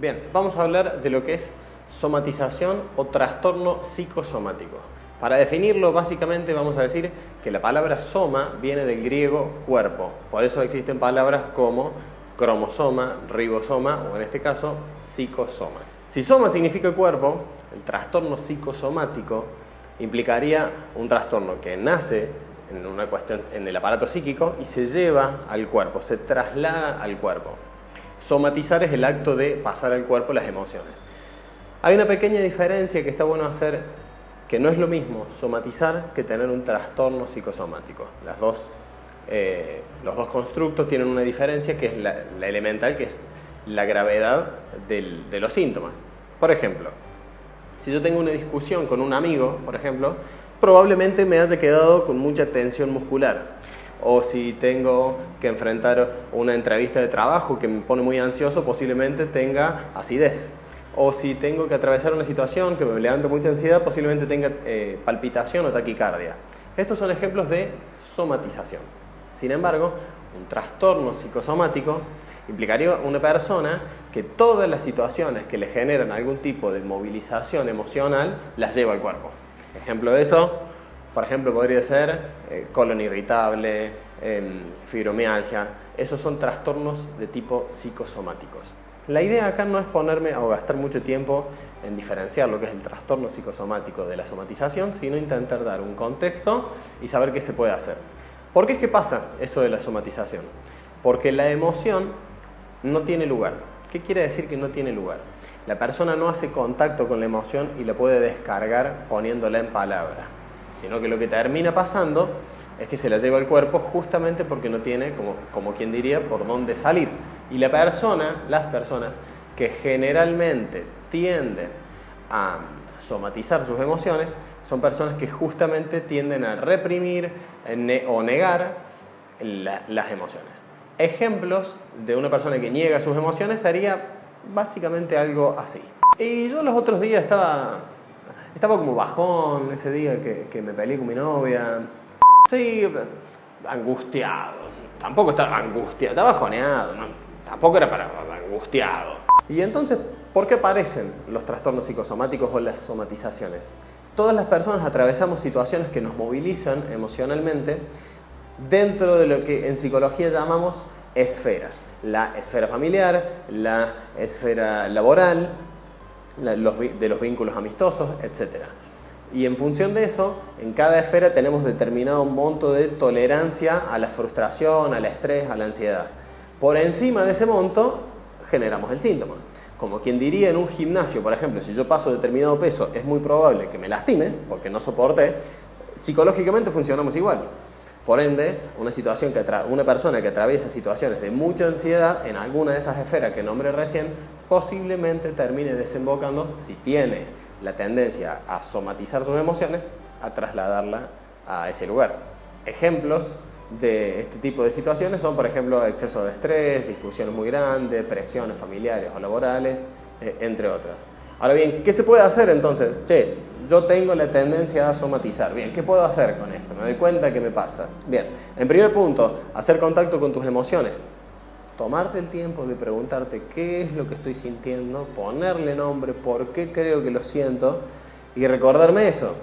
Bien, vamos a hablar de lo que es somatización o trastorno psicosomático. Para definirlo, básicamente vamos a decir que la palabra soma viene del griego cuerpo. Por eso existen palabras como cromosoma, ribosoma o en este caso psicosoma. Si soma significa cuerpo, el trastorno psicosomático implicaría un trastorno que nace en una cuestión en el aparato psíquico y se lleva al cuerpo, se traslada al cuerpo. Somatizar es el acto de pasar al cuerpo las emociones. Hay una pequeña diferencia que está bueno hacer, que no es lo mismo somatizar que tener un trastorno psicosomático. Los dos constructos tienen una diferencia que es la elemental, que es la gravedad de los síntomas. Por ejemplo, si yo tengo una discusión con un amigo, por ejemplo, probablemente me haya quedado con mucha tensión muscular. O si tengo que enfrentar una entrevista de trabajo que me pone muy ansioso, posiblemente tenga acidez. O si tengo que atravesar una situación que me levanta mucha ansiedad, posiblemente tenga palpitación o taquicardia. Estos son ejemplos de somatización. Sin embargo, un trastorno psicosomático implicaría una persona que todas las situaciones que le generan algún tipo de movilización emocional las lleva al cuerpo. Ejemplo de eso, por ejemplo, podría ser colon irritable, fibromialgia. Esos son trastornos de tipo psicosomáticos. La idea acá no es ponerme o gastar mucho tiempo en diferenciar lo que es el trastorno psicosomático de la somatización, sino intentar dar un contexto y saber qué se puede hacer. ¿Por qué es que pasa eso de la somatización? Porque la emoción no tiene lugar. ¿Qué quiere decir que no tiene lugar? La persona no hace contacto con la emoción y la puede descargar poniéndola en palabra, sino que lo que termina pasando es que se la lleva al cuerpo justamente porque no tiene, como quien diría, por dónde salir. Y las personas que generalmente tienden a somatizar sus emociones son personas que justamente tienden a reprimir o negar las emociones. Ejemplos de una persona que niega sus emociones sería básicamente algo así. Y yo los otros días estaba como bajón ese día que me peleé con mi novia. Sí, angustiado. Tampoco estaba angustiado, estaba bajoneado, ¿no? Tampoco era para angustiado. Y entonces, ¿por qué aparecen los trastornos psicosomáticos o las somatizaciones? Todas las personas atravesamos situaciones que nos movilizan emocionalmente dentro de lo que en psicología llamamos esferas. La esfera familiar, la esfera laboral, de los vínculos amistosos, etc. Y en función de eso, en cada esfera tenemos determinado monto de tolerancia a la frustración, al estrés, a la ansiedad. Por encima de ese monto, generamos el síntoma. Como quien diría en un gimnasio, por ejemplo, si yo paso determinado peso, es muy probable que me lastime, porque no soporté. Psicológicamente funcionamos igual. Por ende, una persona que atraviesa situaciones de mucha ansiedad en alguna de esas esferas que nombré recién, posiblemente termine desembocando, si tiene la tendencia a somatizar sus emociones, a trasladarla a ese lugar. Ejemplos de este tipo de situaciones son, por ejemplo, exceso de estrés, discusiones muy grandes, presiones familiares o laborales, entre otras. Ahora bien, ¿qué se puede hacer entonces? Yo tengo la tendencia a somatizar. Bien, ¿qué puedo hacer con esto? Me doy cuenta que me pasa. Bien, en primer punto, hacer contacto con tus emociones. Tomarte el tiempo de preguntarte qué es lo que estoy sintiendo, ponerle nombre, por qué creo que lo siento y recordarme esto.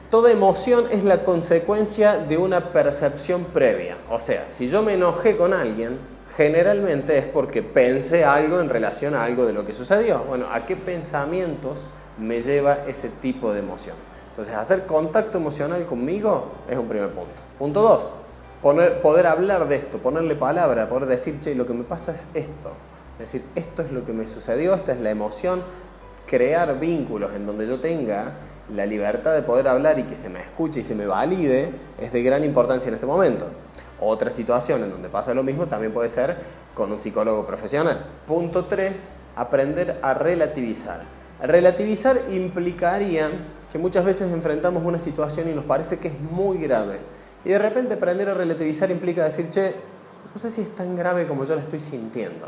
Toda emoción es la consecuencia de una percepción previa. O sea, si yo me enojé con alguien, generalmente es porque pensé algo en relación a algo de lo que sucedió. Bueno, ¿a qué pensamientos me lleva ese tipo de emoción? Entonces, hacer contacto emocional conmigo es un primer punto. Punto 2, poder hablar de esto, ponerle palabra, poder decir, lo que me pasa es esto. Es decir, esto es lo que me sucedió, esta es la emoción. Crear vínculos en donde yo tenga la libertad de poder hablar y que se me escuche y se me valide es de gran importancia en este momento. Otra situación en donde pasa lo mismo también puede ser con un psicólogo profesional. Punto 3, aprender a relativizar. Relativizar implicaría que muchas veces enfrentamos una situación y nos parece que es muy grave. Y de repente aprender a relativizar implica decir, no sé si es tan grave como yo la estoy sintiendo.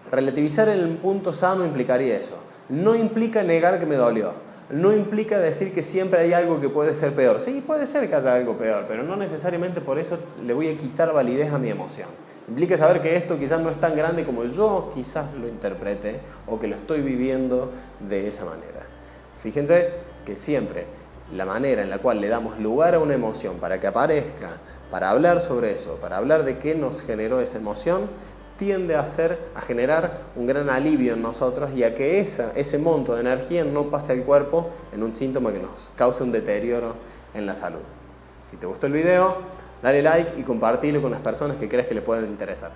Relativizar en el punto sano implicaría eso. No implica negar que me dolió. no implica decir que siempre hay algo que puede ser peor. Sí, puede ser que haya algo peor, pero no necesariamente por eso le voy a quitar validez a mi emoción. Implica saber que esto quizás no es tan grande como yo quizás lo interprete o que lo estoy viviendo de esa manera. Fíjense que siempre la manera en la cual le damos lugar a una emoción para que aparezca, para hablar sobre eso, para hablar de qué nos generó esa emoción, tiende a generar un gran alivio en nosotros y a que ese monto de energía no pase al cuerpo en un síntoma que nos cause un deterioro en la salud. Si te gustó el video, dale like y compartilo con las personas que creas que le pueden interesar.